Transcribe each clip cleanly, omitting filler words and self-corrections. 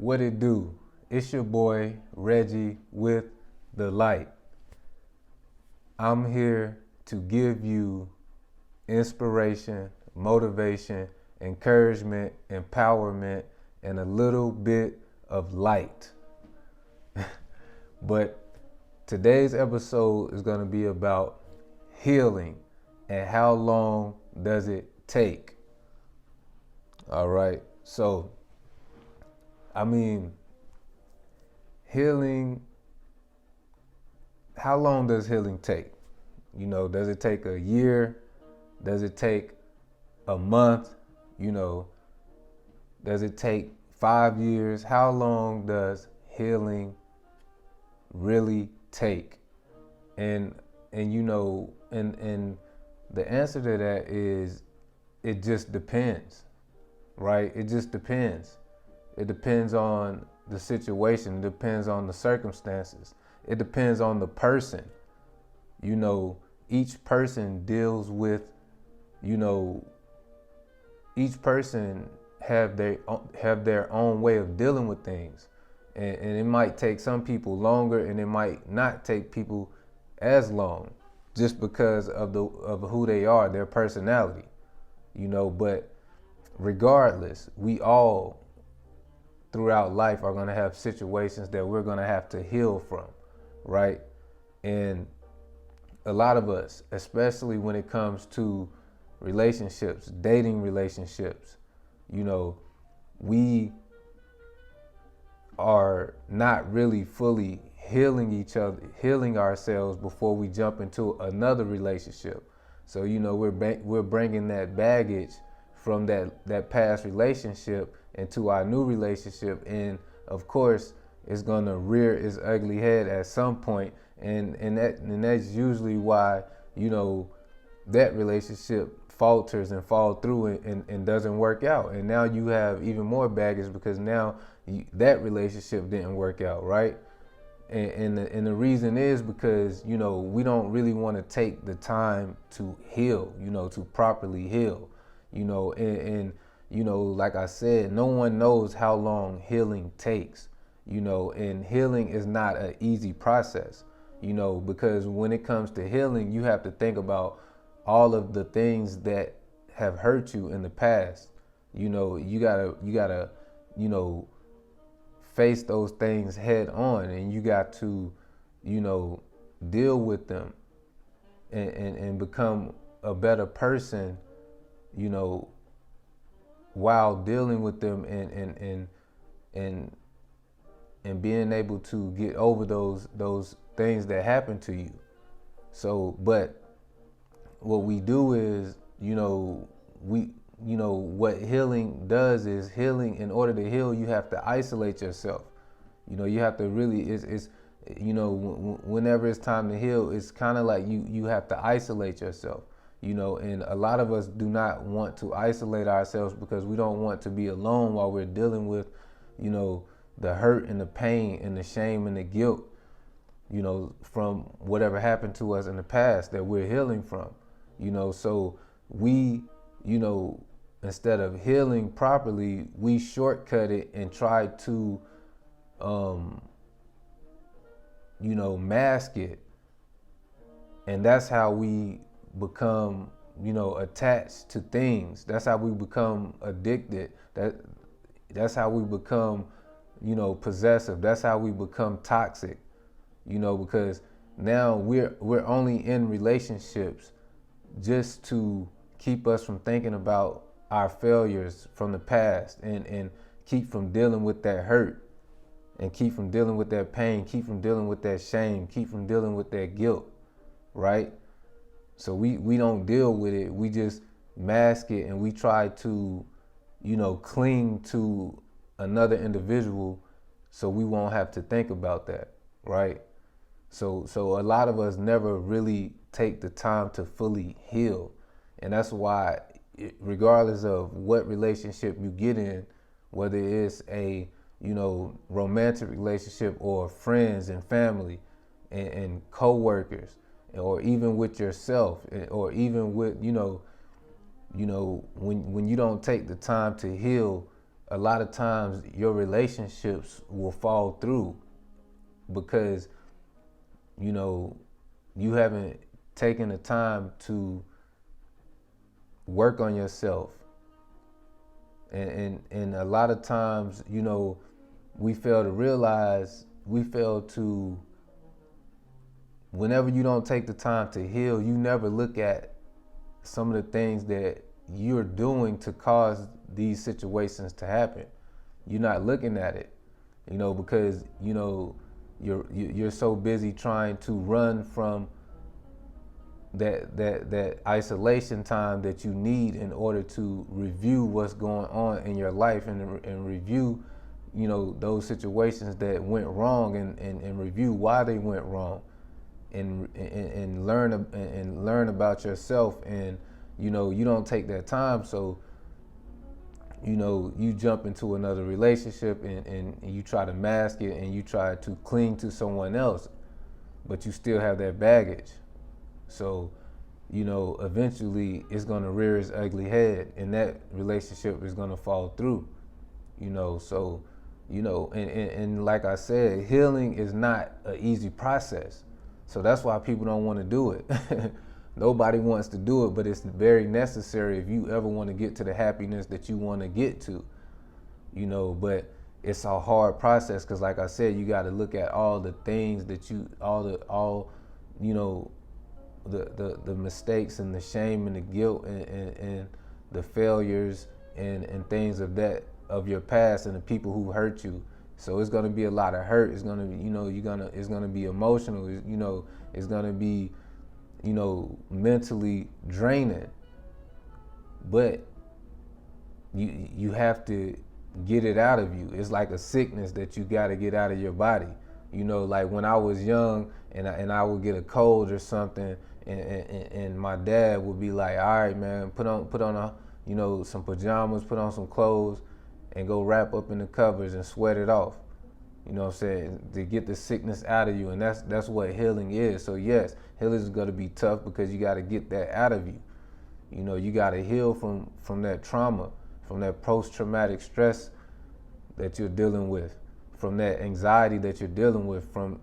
What it do? It's your boy Reggie with the light. I'm here to give you inspiration, motivation, encouragement, empowerment, and a little bit of light. But today's episode is going to be about healing and how long does it take? All right. So, healing, how long does healing take? Does it take a year? Does it take a month? Does it take 5 years? How long does healing really take? And the answer to that is it just depends, right? It just depends. It depends on the situation. It depends on the circumstances. It depends on the person. Each person deals with, each person have their own way of dealing with things. And it might take some people longer and it might not take people as long just because of who they are, their personality. But regardless, we all throughout life are going to have situations that we're going to have to heal from, right? And a lot of us, especially when it comes to relationships, dating relationships, we are not really fully healing ourselves before we jump into another relationship. So, we're bringing that baggage from that past relationship into our new relationship. And of course, it's going to rear its ugly head at some point. And that's usually why, that relationship falters and fall through and doesn't work out. And now you have even more baggage because now that relationship didn't work out, right? And the reason is because, we don't really want to take the time to heal, to properly heal, and like I said, no one knows how long healing takes, and healing is not an easy process, because when it comes to healing, you have to think about all of the things that have hurt you in the past. You gotta, face those things head on, and you got to, deal with them and become a better person, while dealing with them and being able to get over those things that happen to you. So, but what we do is, what healing does is healing. In order to heal, you have to isolate yourself. You have to really, whenever it's time to heal, it's kind of like you have to isolate yourself, and a lot of us do not want to isolate ourselves because we don't want to be alone while we're dealing with, the hurt and the pain and the shame and the guilt, from whatever happened to us in the past that we're healing from, so we, instead of healing properly, we shortcut it and try to, mask it. And that's how we become, attached to things. That's how we become addicted. That's how we become, possessive. That's how we become toxic, because now we're only in relationships just to keep us from thinking about our failures from the past and keep from dealing with that hurt and keep from dealing with that pain, keep from dealing with that shame, keep from dealing with that guilt, right? So we don't deal with it. We just mask it and we try to, cling to another individual so we won't have to think about that, right? So a lot of us never really take the time to fully heal. And that's why, regardless of what relationship you get in, whether it's a, romantic relationship or friends and family and co-workers, or even with yourself, or even with, when you don't take the time to heal, a lot of times your relationships will fall through because, you know, you haven't taken the time to work on yourself. And a lot of times, you know, we fail to, whenever you don't take the time to heal, you never look at some of the things that you're doing to cause these situations to happen. You're not looking at it, you know, because, you know, you're so busy trying to run from that isolation time that you need in order to review what's going on in your life and review, you know, those situations that went wrong and review why they went wrong and learn about yourself. And, you know, you don't take that time, so, you know, you jump into another relationship and you try to mask it and you try to cling to someone else, but you still have that baggage. So, you know, eventually it's going to rear its ugly head and that relationship is going to fall through, you know. So, you know, and like I said, healing is not an easy process. So that's why people don't want to do it. Nobody wants to do it, but it's very necessary if you ever want to get to the happiness that you want to get to, you know. But it's a hard process because, like I said, you got to look at all the things that you know, the mistakes and the shame and the guilt and the failures and things of your past and the people who hurt you. So it's gonna be a lot of hurt. It's gonna be, you know, it's gonna be emotional. You know, it's gonna be, you know, mentally draining. But you have to get it out of you. It's like a sickness that you got to get out of your body. You know, like when I was young and I would get a cold or something, and my dad would be like, "All right, man, put on a, you know, some pajamas, put on some clothes, and go wrap up in the covers and sweat it off." You know what I'm saying? To get the sickness out of you, and that's what healing is. So yes, healing is going to be tough because you got to get that out of you. You know, you got to heal from that trauma, from that post-traumatic stress that you're dealing with, from that anxiety that you're dealing with, from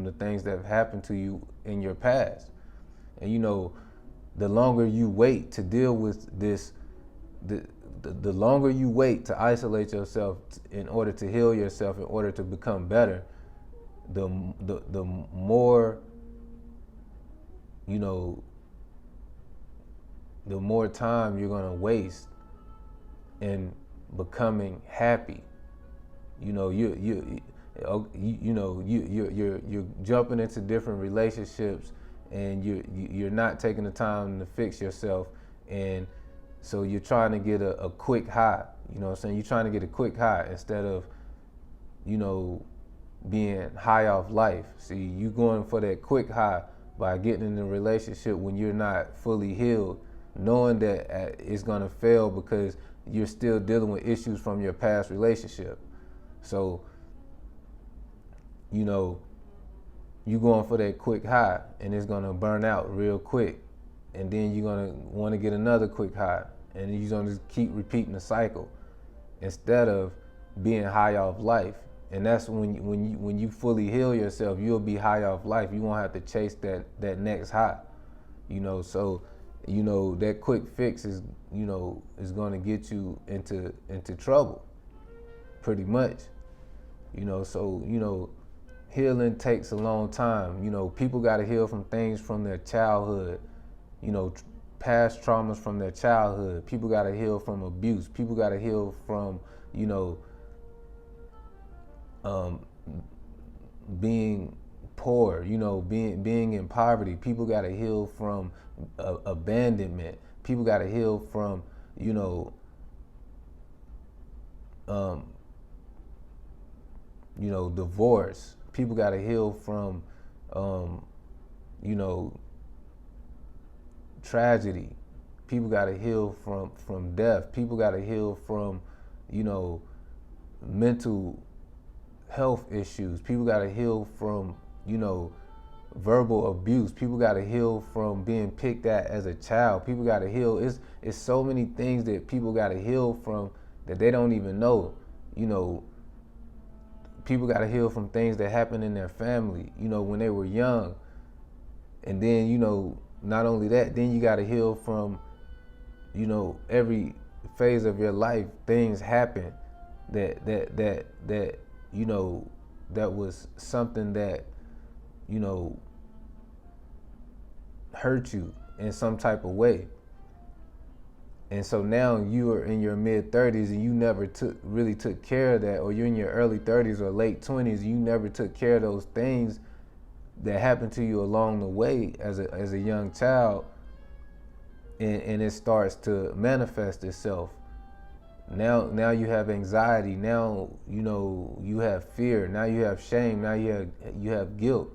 the things that have happened to you in your past. And you know, the longer you wait to deal with this, the longer you wait to isolate yourself in order to heal yourself, in order to become better, the more, you know, the more time you're gonna waste in becoming happy. You know, you're jumping into different relationships, and you're not taking the time to fix yourself, and so you're trying to get a quick high. You know what I'm saying? You're trying to get a quick high instead of, you know, being high off life. See, you going for that quick high by getting in a relationship when you're not fully healed, knowing that it's gonna fail because you're still dealing with issues from your past relationship. So, you know, you going for that quick high and it's gonna burn out real quick. And then you're gonna wanna get another quick high. And you're gonna just keep repeating the cycle instead of being high off life. And that's when you fully heal yourself, you'll be high off life. You won't have to chase that next high. You know, so, you know, that quick fix is gonna get you into trouble, pretty much. You know, so, you know, healing takes a long time. You know, people gotta heal from things from their childhood, you know, past traumas from their childhood. People gotta heal from abuse. People gotta heal from, you know, being poor, you know, being in poverty. People gotta heal from abandonment. People gotta heal from, you know, divorce. People gotta heal from, you know, tragedy. People gotta heal from death. People gotta heal from, you know, mental health issues. People gotta heal from, you know, verbal abuse. People gotta heal from being picked at as a child. People gotta heal. It's so many things that people gotta heal from that they don't even know. You know, people got to heal from things that happened in their family, you know, when they were young. And then, you know, not only that, then you got to heal from, you know, every phase of your life, things happen that you know, that was something that, you know, hurt you in some type of way. And so now you are in your mid 30s and you never really took care of that, or you're in your early 30s or late 20s, you never took care of those things that happened to you along the way as a young child, and it starts to manifest itself. Now you have anxiety. Now, you know, you have fear. Now you have shame. Now you have guilt.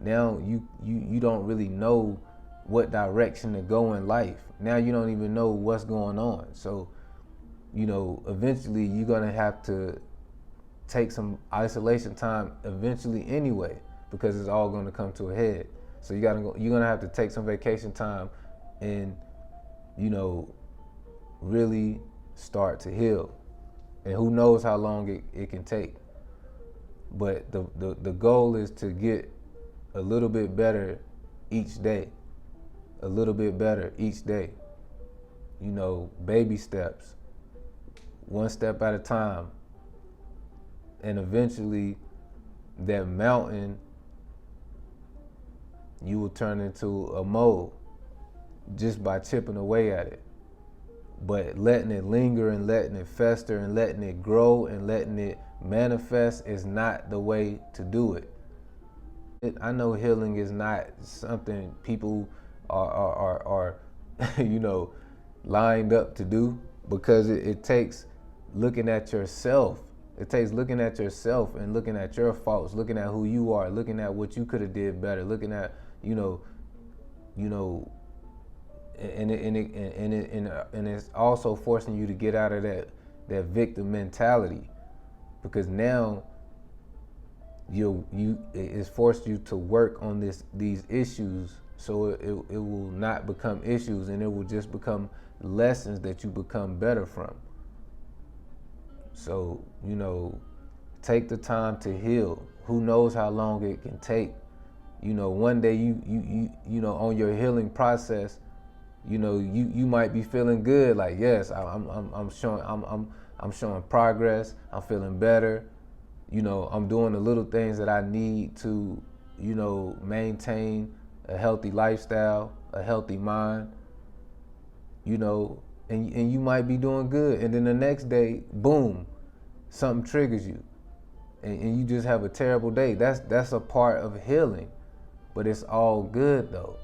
Now you don't really know what direction to go in life. Now you don't even know what's going on. So, you know, eventually you're gonna have to take some isolation time eventually anyway, because it's all gonna come to a head. So you're gonna have to take some vacation time and, you know, really start to heal. And who knows how long it can take. But the goal is to get a little bit better each day. A little bit better each day. You know, baby steps, one step at a time. And eventually that mountain, you will turn into a mole just by chipping away at it. But letting it linger and letting it fester and letting it grow and letting it manifest is not the way to do it. I know healing is not something people are you know, lined up to do, because it takes looking at yourself. It takes looking at yourself and looking at your faults, looking at who you are, looking at what you could have did better, looking at, you know, and it's also forcing you to get out of that victim mentality, because now it's forced you to work on these issues, so it will not become issues, and it will just become lessons that you become better from. So, you know, take the time to heal. Who knows how long it can take? You know, one day you know, on your healing process, you know, you might be feeling good, like, yes, I'm showing progress. I'm feeling better. You know, I'm doing the little things that I need to, you know, maintain a healthy lifestyle, a healthy mind. You know, and you might be doing good, and then the next day, boom, something triggers you, and you just have a terrible day. That's a part of healing, but it's all good though,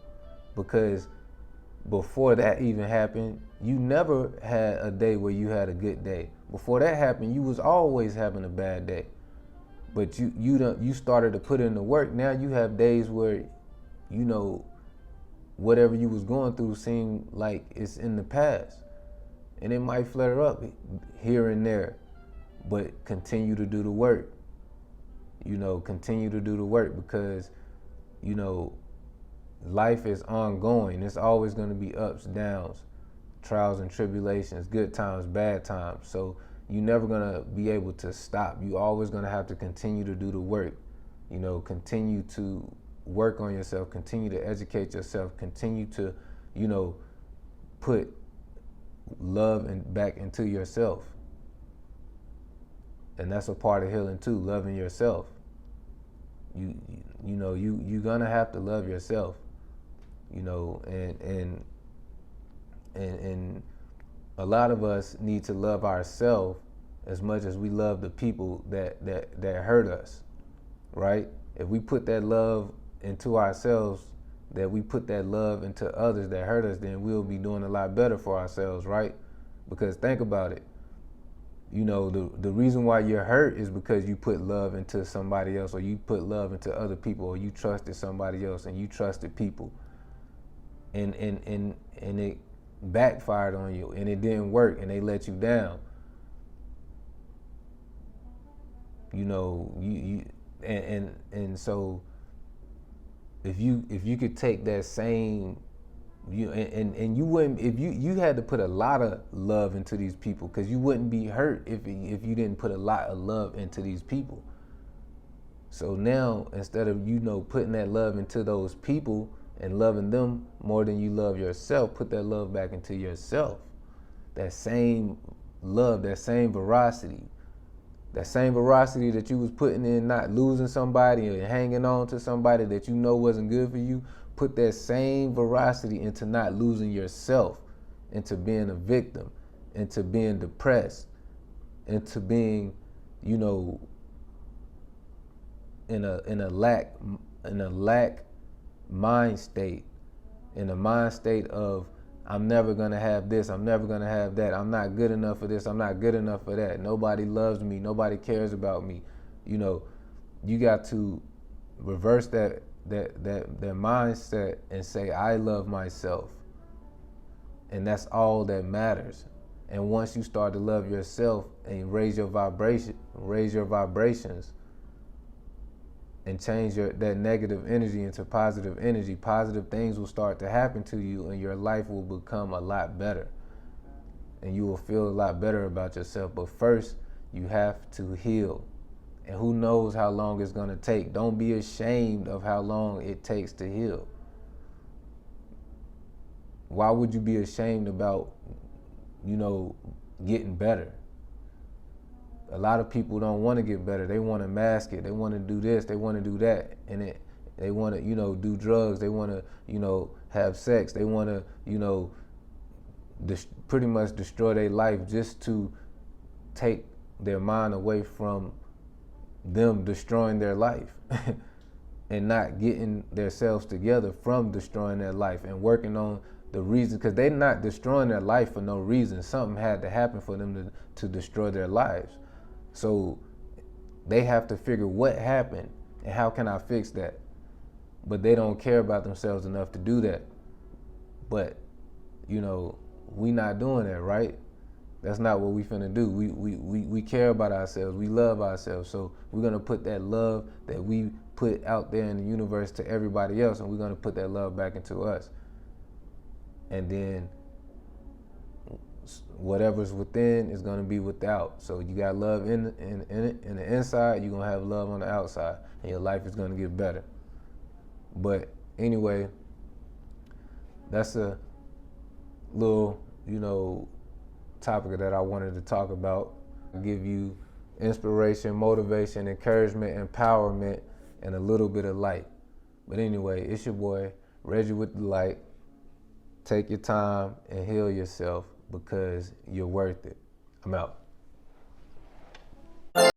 because before that even happened, you never had a day where you had a good day. Before that happened, you was always having a bad day. But you started to put in the work. Now you have days where, you know, whatever you was going through seemed like it's in the past. And it might flare up here and there, but continue to do the work. You know, continue to do the work, because, you know, life is ongoing. It's always going to be ups, downs, trials and tribulations, good times, bad times. So you're never going to be able to stop. You're always going to have to continue to do the work. You know, continue to work on yourself, continue to educate yourself, continue to, you know, put love back into yourself. And that's a part of healing too, loving yourself. You know, you're gonna have to love yourself. You know, and a lot of us need to love ourselves as much as we love the people that hurt us, right? If we put that love into ourselves, that we put that love into others that hurt us, then we'll be doing a lot better for ourselves, right? Because think about it. You know, the reason why you're hurt is because you put love into somebody else, or you put love into other people, or you trusted somebody else and you trusted people. And it backfired on you, and it didn't work, and they let you down. You know, and so if you could take that same And you wouldn't, if you had to put a lot of love into these people, because you wouldn't be hurt if you didn't put a lot of love into these people. So now, instead of putting that love into those people and loving them more than you love yourself, put that love back into yourself. That same love, that same veracity that you was putting in not losing somebody and hanging on to somebody that you know wasn't good for you, put that same veracity into not losing yourself, into being a victim, into being depressed, into being, in a lack mind state, in a mind state of, I'm never gonna have this, I'm never gonna have that, I'm not good enough for this, I'm not good enough for that, nobody loves me, nobody cares about me. You got to reverse that mindset and say, I love myself. And that's all that matters. And once you start to love yourself and raise your vibrations, and change that negative energy into positive energy, positive things will start to happen to you, and your life will become a lot better. And you will feel a lot better about yourself. But first, you have to heal. And who knows how long it's gonna take. Don't be ashamed of how long it takes to heal. Why would you be ashamed about, getting better? A lot of people don't want to get better. They want to mask it. They want to do this. They want to do that. And they want to, do drugs. They want to, have sex. They want to, pretty much destroy their life just to take their mind away from them destroying their life and not getting themselves together from destroying their life and working on the reason, because they're not destroying their life for no reason. Something had to happen for them to destroy their lives. So they have to figure what happened and how can I fix that. But they don't care about themselves enough to do that. But, we not doing that, right? That's not what we finna do. We care about ourselves. We love ourselves. So we're gonna put that love that we put out there in the universe to everybody else, and we're gonna put that love back into us. And then whatever's within is gonna be without. So you got love in the inside, you're gonna have love on the outside, and your life is gonna get better. But anyway, that's a little, topic that I wanted to talk about. Give you inspiration, motivation, encouragement, empowerment, and a little bit of light. But anyway, it's your boy, Reggie with the light. Take your time and heal yourself because you're worth it. I'm out.